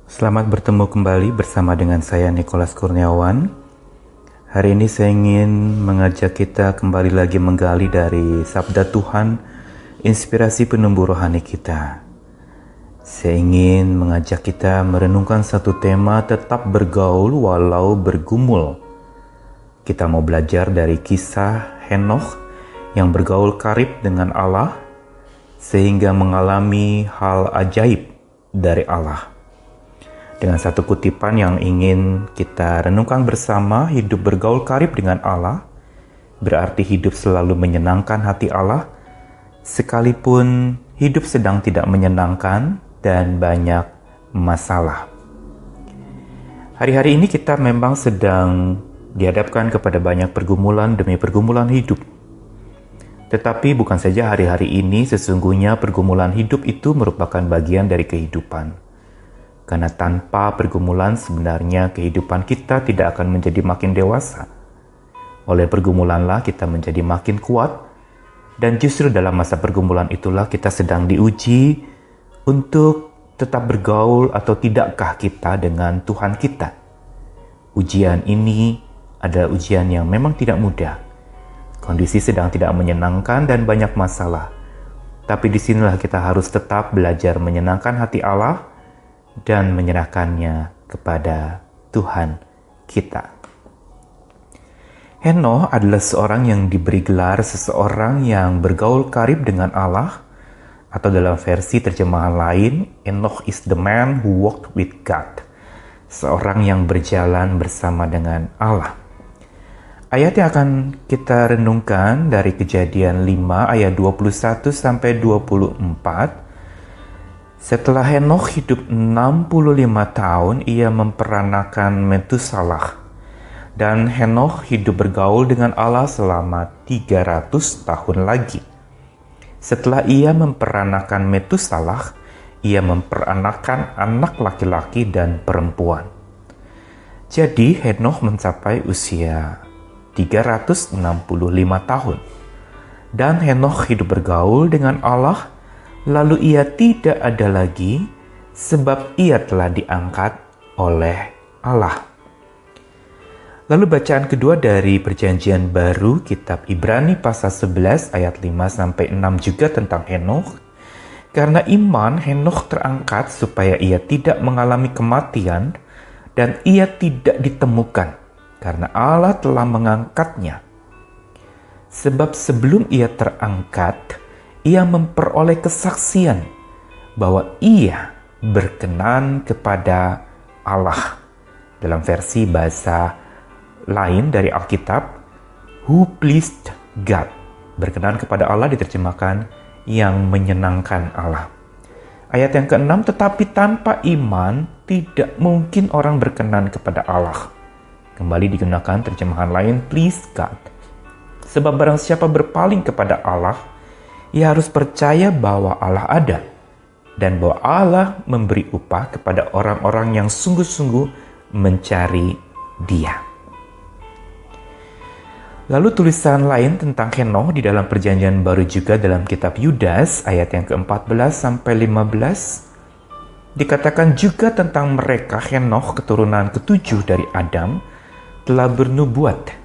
Selamat bertemu kembali bersama dengan saya Nicholas Kurniawan. Hari ini saya ingin mengajak kita kembali lagi menggali dari Sabda Tuhan, inspirasi penumbuh rohani kita. Saya ingin mengajak kita merenungkan satu tema tetap bergaul walau bergumul. Kita mau belajar dari kisah Henokh yang bergaul karib dengan Allah sehingga mengalami hal ajaib dari Allah. Dengan satu kutipan yang ingin kita renungkan bersama, hidup bergaul karib dengan Allah berarti hidup selalu menyenangkan hati Allah, sekalipun hidup sedang tidak menyenangkan dan banyak masalah. Hari-hari ini kita memang sedang dihadapkan kepada banyak pergumulan demi pergumulan hidup. Tetapi bukan saja hari-hari ini, sesungguhnya pergumulan hidup itu merupakan bagian dari kehidupan. Karena tanpa pergumulan sebenarnya kehidupan kita tidak akan menjadi makin dewasa. Oleh pergumulanlah kita menjadi makin kuat, dan justru dalam masa pergumulan itulah kita sedang diuji untuk tetap bergaul atau tidakkah kita dengan Tuhan kita. Ujian ini adalah ujian yang memang tidak mudah. Kondisi sedang tidak menyenangkan dan banyak masalah. Tapi disinilah kita harus tetap belajar menyenangkan hati Allah dan menyerahkannya kepada Tuhan kita. Henokh adalah seorang yang diberi gelar seseorang yang bergaul karib dengan Allah, atau dalam versi terjemahan lain, Enoch is the man who walked with God. Seorang yang berjalan bersama dengan Allah. Ayat yang akan kita renungkan dari Kejadian 5 ayat 21 sampai 24. Setelah Henokh hidup 65 tahun, ia memperanakan Metusalah. Dan Henokh hidup bergaul dengan Allah selama 300 tahun lagi. Setelah ia memperanakan Metusalah, ia memperanakan anak laki-laki dan perempuan. Jadi Henokh mencapai usia 365 tahun. Dan Henokh hidup bergaul dengan Allah. Lalu ia tidak ada lagi sebab ia telah diangkat oleh Allah. Lalu bacaan kedua dari Perjanjian Baru, kitab Ibrani pasal 11 ayat 5 sampai 6 juga tentang Henokh. Karena iman Henokh terangkat supaya ia tidak mengalami kematian dan ia tidak ditemukan karena Allah telah mengangkatnya. Sebab sebelum ia terangkat, ia memperoleh kesaksian bahwa ia berkenan kepada Allah. Dalam versi bahasa lain dari Alkitab, who pleased God. Berkenan kepada Allah diterjemahkan yang menyenangkan Allah. Ayat yang ke-6, tetapi tanpa iman tidak mungkin orang berkenan kepada Allah. Kembali digunakan terjemahan lain, please God. Sebab barang siapa berpaling kepada Allah, ia harus percaya bahwa Allah ada dan bahwa Allah memberi upah kepada orang-orang yang sungguh-sungguh mencari Dia. Lalu tulisan lain tentang Henokh di dalam Perjanjian Baru juga dalam kitab Yudas ayat yang ke-14 sampai 15 dikatakan juga tentang mereka. Henokh keturunan ketujuh dari Adam telah bernubuat.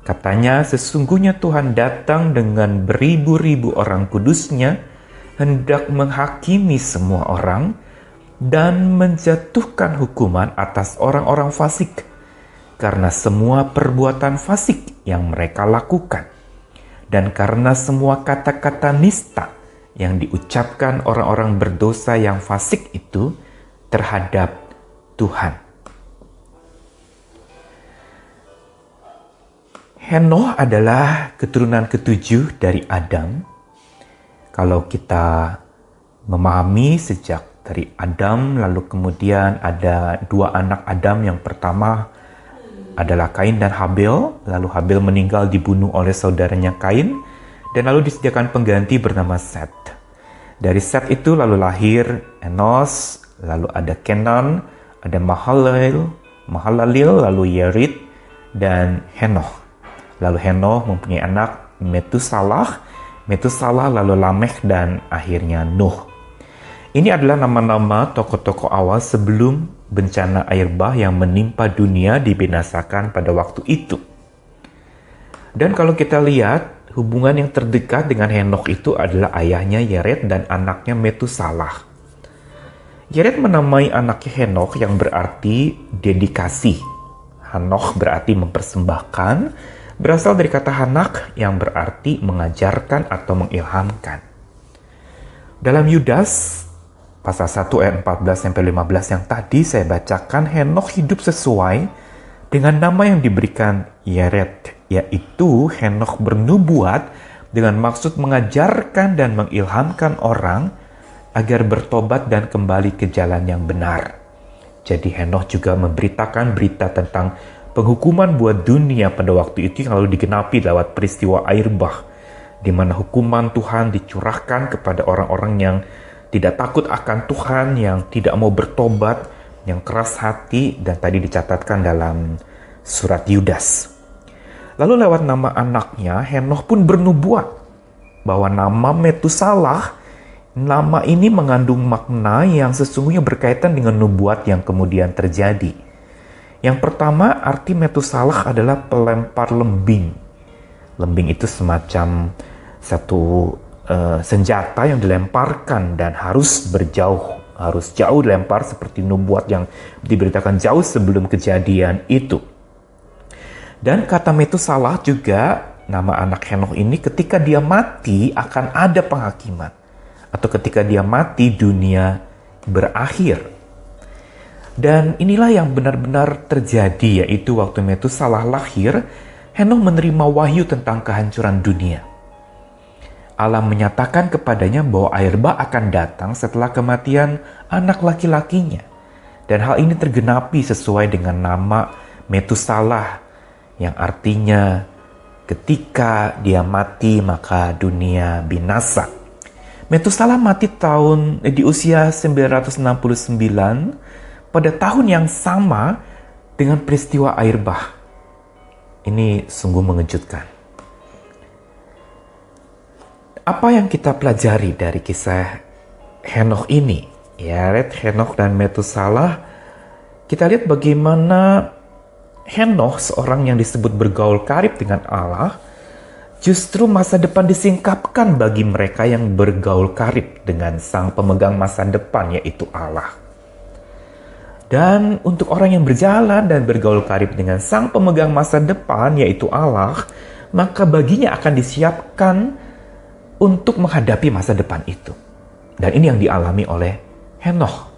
Katanya, sesungguhnya Tuhan datang dengan beribu-ribu orang kudusnya, hendak menghakimi semua orang, dan menjatuhkan hukuman atas orang-orang fasik, karena semua perbuatan fasik yang mereka lakukan, dan karena semua kata-kata nista yang diucapkan orang-orang berdosa yang fasik itu terhadap Tuhan. Henokh adalah keturunan ketujuh dari Adam. Kalau kita memahami sejak dari Adam, lalu kemudian ada dua anak Adam. Yang pertama adalah Kain dan Habel. Lalu Habel meninggal dibunuh oleh saudaranya Kain. Dan lalu disediakan pengganti bernama Seth. Dari Seth itu lalu lahir Enos, lalu ada Kenan, ada Mahalalel, lalu Yerit, dan Henokh. Lalu Henokh mempunyai anak Metusalah lalu Lamekh, dan akhirnya Nuh. Ini adalah nama-nama tokoh-tokoh awal sebelum bencana air bah yang menimpa dunia dibinasakan pada waktu itu. Dan kalau kita lihat, hubungan yang terdekat dengan Henokh itu adalah ayahnya Yered dan anaknya Metusalah. Yered menamai anaknya Henokh yang berarti dedikasi. Hanokh berarti mempersembahkan, berasal dari kata hanak yang berarti mengajarkan atau mengilhamkan. Dalam Yudas, pasal 1 ayat 14-15 yang tadi saya bacakan, Henokh hidup sesuai dengan nama yang diberikan Yered, yaitu Henokh bernubuat dengan maksud mengajarkan dan mengilhamkan orang agar bertobat dan kembali ke jalan yang benar. Jadi Henokh juga memberitakan berita tentang penghukuman buat dunia pada waktu itu yang lalu digenapi lewat peristiwa air bah, di mana hukuman Tuhan dicurahkan kepada orang-orang yang tidak takut akan Tuhan, yang tidak mau bertobat, yang keras hati, dan tadi dicatatkan dalam surat Yudas. Lalu lewat nama anaknya, Henokh pun bernubuat bahwa nama Metusalah, nama ini mengandung makna yang sesungguhnya berkaitan dengan nubuat yang kemudian terjadi. Yang pertama, arti Metusalah adalah pelempar lembing. Lembing itu semacam satu senjata yang dilemparkan dan harus jauh dilempar seperti nubuat yang diberitakan jauh sebelum kejadian itu. Dan kata Metusalah juga, nama anak Henokh ini, ketika dia mati akan ada penghakiman. Atau ketika dia mati, dunia berakhir. Dan inilah yang benar-benar terjadi, yaitu waktu Metusalah lahir, Henokh menerima wahyu tentang kehancuran dunia. Allah menyatakan kepadanya bahwa air bah akan datang setelah kematian anak laki-lakinya. Dan hal ini tergenapi sesuai dengan nama Metusalah, yang artinya ketika dia mati maka dunia binasa. Metusalah mati di usia 969 pada tahun yang sama dengan peristiwa air bah. Ini sungguh mengejutkan. Apa yang kita pelajari dari kisah Henokh ini? Yered, Henokh, dan Metusalah. Kita lihat bagaimana Henokh, seorang yang disebut bergaul karib dengan Allah, justru masa depan disingkapkan bagi mereka yang bergaul karib dengan sang pemegang masa depan, yaitu Allah. Dan untuk orang yang berjalan dan bergaul karib dengan sang pemegang masa depan, yaitu Allah, maka baginya akan disiapkan untuk menghadapi masa depan itu. Dan ini yang dialami oleh Henokh.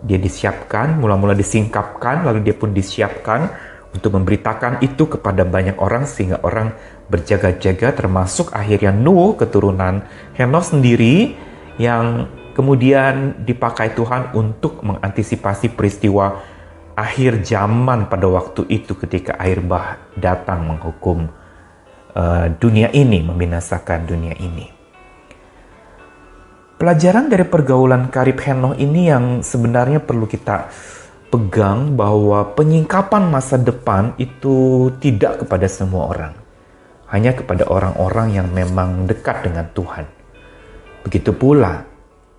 Dia disiapkan, mula-mula disingkapkan, lalu dia pun disiapkan untuk memberitakan itu kepada banyak orang sehingga orang berjaga-jaga, termasuk akhirnya Nuh, keturunan Henokh sendiri, yang kemudian dipakai Tuhan untuk mengantisipasi peristiwa akhir zaman pada waktu itu ketika air bah datang menghukum dunia ini, membinasakan dunia ini. Pelajaran dari pergaulan karib Henokh ini yang sebenarnya perlu kita pegang, bahwa penyingkapan masa depan itu tidak kepada semua orang. Hanya kepada orang-orang yang memang dekat dengan Tuhan. Begitu pula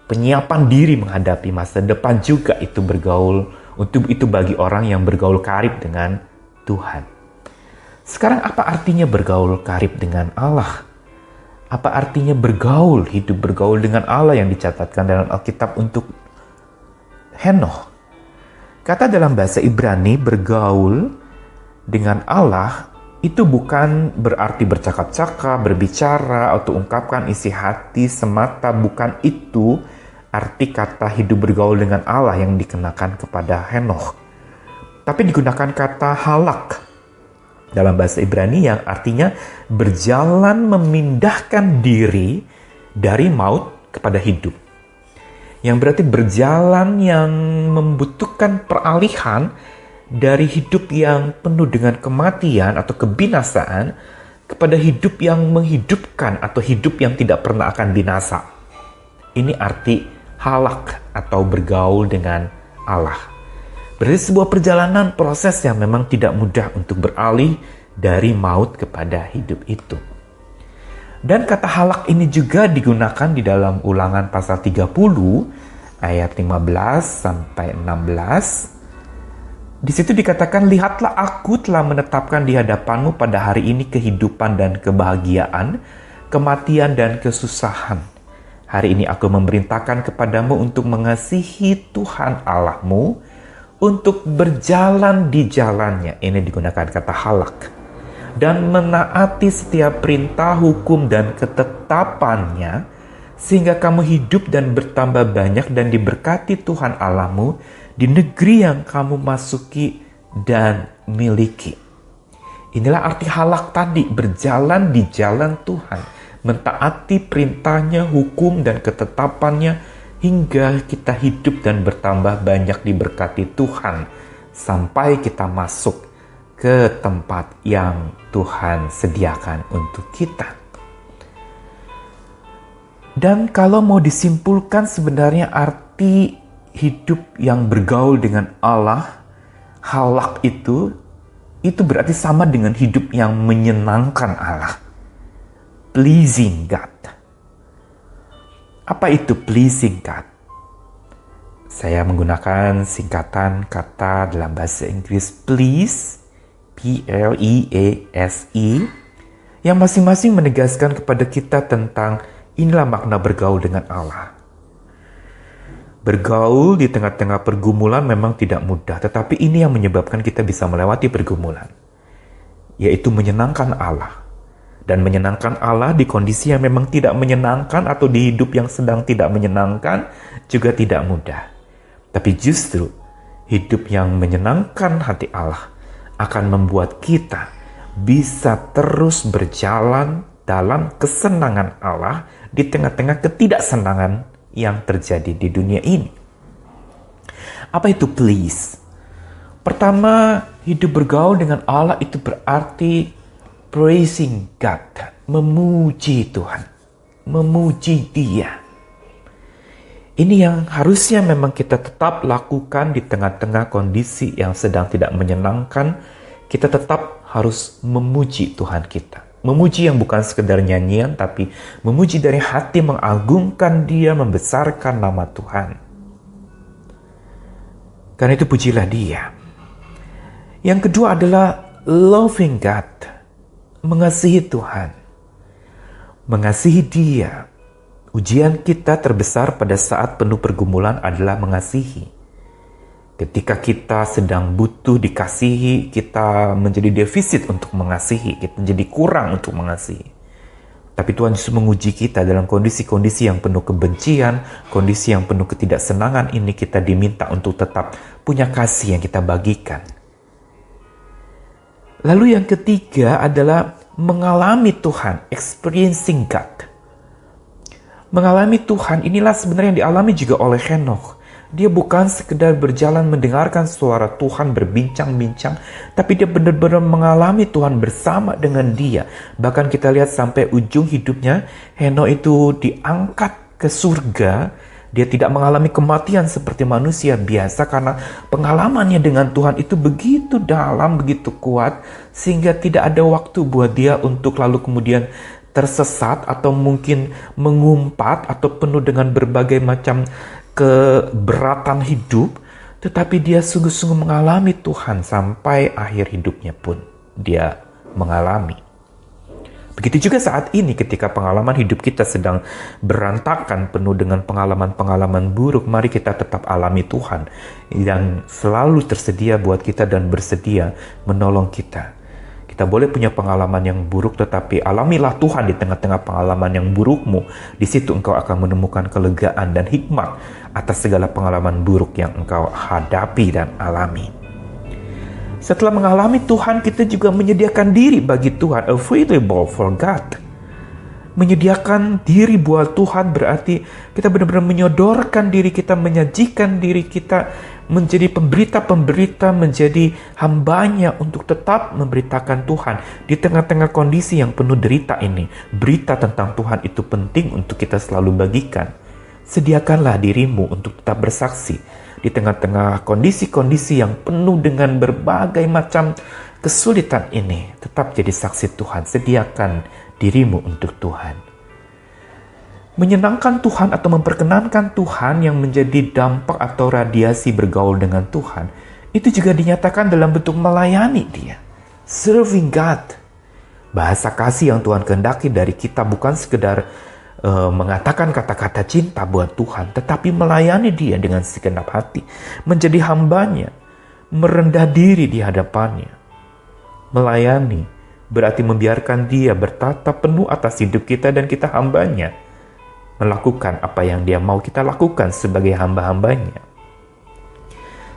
penyiapan diri menghadapi masa depan juga itu bagi orang yang bergaul karib dengan Tuhan. Sekarang apa artinya bergaul karib dengan Allah? Apa artinya hidup bergaul dengan Allah yang dicatatkan dalam Alkitab untuk Henokh? Kata dalam bahasa Ibrani, bergaul dengan Allah itu bukan berarti bercakap-cakap, berbicara, atau ungkapkan isi hati semata. Bukan itu arti kata hidup bergaul dengan Allah yang dikenakan kepada Henokh. Tapi digunakan kata halak dalam bahasa Ibrani yang artinya berjalan memindahkan diri dari maut kepada hidup. Yang berarti berjalan yang membutuhkan peralihan dari hidup yang penuh dengan kematian atau kebinasaan kepada hidup yang menghidupkan atau hidup yang tidak pernah akan binasa. Ini arti halak atau bergaul dengan Allah. Berarti sebuah perjalanan proses yang memang tidak mudah untuk beralih dari maut kepada hidup itu. Dan kata halak ini juga digunakan di dalam Ulangan pasal 30 ayat 15 sampai 16. Di situ dikatakan, lihatlah aku telah menetapkan di hadapanmu pada hari ini kehidupan dan kebahagiaan, kematian dan kesusahan. Hari ini aku memerintahkan kepadamu untuk mengasihi Tuhan Allahmu, untuk berjalan di jalannya. Ini digunakan kata halak. Dan menaati setiap perintah, hukum, dan ketetapannya, sehingga kamu hidup dan bertambah banyak dan diberkati Tuhan Allahmu di negeri yang kamu masuki dan miliki. Inilah arti halak tadi, berjalan di jalan Tuhan, mentaati perintahnya, hukum, dan ketetapannya, hingga kita hidup dan bertambah banyak diberkati Tuhan, sampai kita masuk ke tempat yang Tuhan sediakan untuk kita. Dan kalau mau disimpulkan, sebenarnya arti hidup yang bergaul dengan Allah, halak itu berarti sama dengan hidup yang menyenangkan Allah. Pleasing God. Apa itu pleasing God? Saya menggunakan singkatan kata dalam bahasa Inggris please, P-L-E-A-S-E, yang masing-masing menegaskan kepada kita tentang inilah makna bergaul dengan Allah. Bergaul di tengah-tengah pergumulan memang tidak mudah, tetapi ini yang menyebabkan kita bisa melewati pergumulan, yaitu menyenangkan Allah. Dan menyenangkan Allah di kondisi yang memang tidak menyenangkan atau di hidup yang sedang tidak menyenangkan juga tidak mudah. Tapi justru hidup yang menyenangkan hati Allah akan membuat kita bisa terus berjalan dalam kesenangan Allah di tengah-tengah ketidaksenangan yang terjadi di dunia ini. Apa itu please? Pertama, hidup bergaul dengan Allah itu berarti praising God, memuji Tuhan, memuji Dia. Ini yang harusnya memang kita tetap lakukan di tengah-tengah kondisi yang sedang tidak menyenangkan. Kita tetap harus memuji Tuhan kita. Memuji yang bukan sekedar nyanyian, tapi memuji dari hati, mengagungkan Dia, membesarkan nama Tuhan. Karena itu pujilah Dia. Yang kedua adalah loving God, mengasihi Tuhan, mengasihi Dia. Ujian kita terbesar pada saat penuh pergumulan adalah mengasihi. Ketika kita sedang butuh dikasihi, kita menjadi defisit untuk mengasihi, kita menjadi kurang untuk mengasihi. Tapi Tuhan justru menguji kita dalam kondisi-kondisi yang penuh kebencian, kondisi yang penuh ketidaksenangan ini, kita diminta untuk tetap punya kasih yang kita bagikan. Lalu yang ketiga adalah mengalami Tuhan, experiencing God. Mengalami Tuhan, inilah sebenarnya yang dialami juga oleh Henokh. Dia bukan sekedar berjalan mendengarkan suara Tuhan berbincang-bincang, tapi dia benar-benar mengalami Tuhan bersama dengan dia. Bahkan kita lihat sampai ujung hidupnya, Henokh itu diangkat ke surga. Dia tidak mengalami kematian seperti manusia biasa karena pengalamannya dengan Tuhan itu begitu dalam, begitu kuat, sehingga tidak ada waktu buat dia untuk lalu kemudian tersesat atau mungkin mengumpat atau penuh dengan berbagai macam keberatan hidup, tetapi dia sungguh-sungguh mengalami Tuhan sampai akhir hidupnya pun dia mengalami. Begitu juga saat ini ketika pengalaman hidup kita sedang berantakan, penuh dengan pengalaman-pengalaman buruk, mari kita tetap alami Tuhan yang selalu tersedia buat kita dan bersedia menolong kita. Kita boleh punya pengalaman yang buruk, tetapi alamilah Tuhan di tengah-tengah pengalaman yang burukmu. Di situ engkau akan menemukan kelegaan dan hikmat atas segala pengalaman buruk yang engkau hadapi dan alami. Setelah mengalami Tuhan, kita juga menyediakan diri bagi Tuhan, available for God. Menyediakan diri buat Tuhan berarti kita benar-benar menyodorkan diri kita, menyajikan diri kita menjadi pemberita-pemberita, menjadi hambanya untuk tetap memberitakan Tuhan di tengah-tengah kondisi yang penuh derita ini. Berita tentang Tuhan itu penting untuk kita selalu bagikan. Sediakanlah dirimu untuk tetap bersaksi di tengah-tengah kondisi-kondisi yang penuh dengan berbagai macam kesulitan ini. Tetap jadi saksi Tuhan. Sediakan dirimu untuk Tuhan. Menyenangkan Tuhan atau memperkenankan Tuhan yang menjadi dampak atau radiasi bergaul dengan Tuhan, itu juga dinyatakan dalam bentuk melayani Dia. Serving God. Bahasa kasih yang Tuhan kehendaki dari kita bukan sekedar mengatakan kata-kata cinta buat Tuhan, tetapi melayani Dia dengan segenap hati, menjadi hambanya, merendah diri di hadapannya. Melayani berarti membiarkan Dia bertata penuh atas hidup kita dan kita hambanya. Melakukan apa yang Dia mau kita lakukan sebagai hamba-hambanya.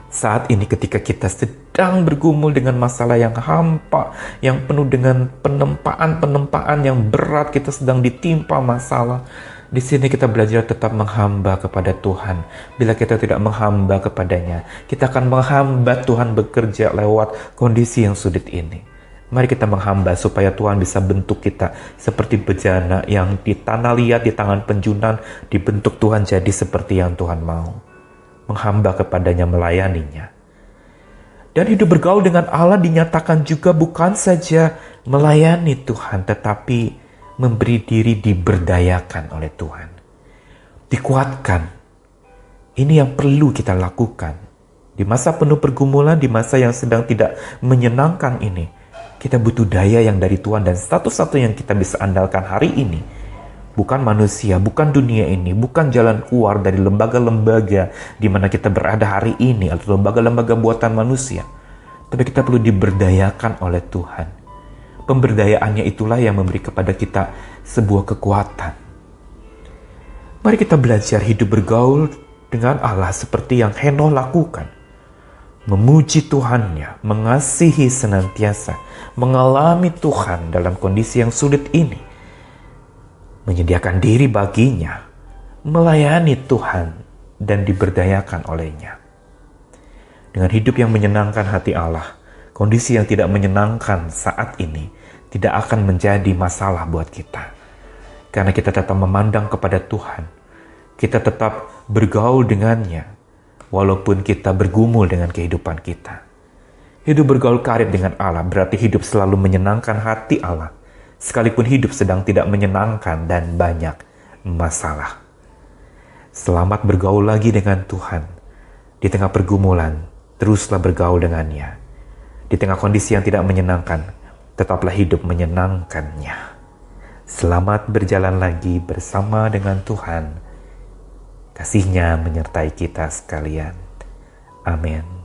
Saat ini ketika kita sedang bergumul dengan masalah yang hampa, yang penuh dengan penempaan-penempaan yang berat, kita sedang ditimpa masalah. Di sini kita belajar tetap menghamba kepada Tuhan. Bila kita tidak menghamba kepadanya, kita akan menghambat Tuhan bekerja lewat kondisi yang sulit ini. Mari kita menghamba supaya Tuhan bisa bentuk kita seperti bejana yang di tanah liat, di tangan penjunan, dibentuk Tuhan jadi seperti yang Tuhan mau. Menghamba kepadanya, melayaninya. Dan hidup bergaul dengan Allah dinyatakan juga bukan saja melayani Tuhan, tetapi memberi diri diberdayakan oleh Tuhan. Dikuatkan. Ini yang perlu kita lakukan. Di masa penuh pergumulan, di masa yang sedang tidak menyenangkan ini, kita butuh daya yang dari Tuhan, dan satu-satu yang kita bisa andalkan hari ini bukan manusia, bukan dunia ini, bukan jalan keluar dari lembaga-lembaga di mana kita berada hari ini atau lembaga-lembaga buatan manusia. Tapi kita perlu diberdayakan oleh Tuhan. Pemberdayaannya itulah yang memberi kepada kita sebuah kekuatan. Mari kita belajar hidup bergaul dengan Allah seperti yang Henoh lakukan. Memuji Tuhannya, mengasihi senantiasa, mengalami Tuhan dalam kondisi yang sulit ini, menyediakan diri baginya, melayani Tuhan, dan diberdayakan olehnya. Dengan hidup yang menyenangkan hati Allah, kondisi yang tidak menyenangkan saat ini tidak akan menjadi masalah buat kita. Karena kita tetap memandang kepada Tuhan, kita tetap bergaul dengannya, walaupun kita bergumul dengan kehidupan kita. Hidup bergaul karib dengan Allah berarti hidup selalu menyenangkan hati Allah, sekalipun hidup sedang tidak menyenangkan dan banyak masalah. Selamat bergaul lagi dengan Tuhan. Di tengah pergumulan, teruslah bergaul dengannya. Di tengah kondisi yang tidak menyenangkan, tetaplah hidup menyenangkannya. Selamat berjalan lagi bersama dengan Tuhan. Kasih-Nya menyertai kita sekalian. Amin.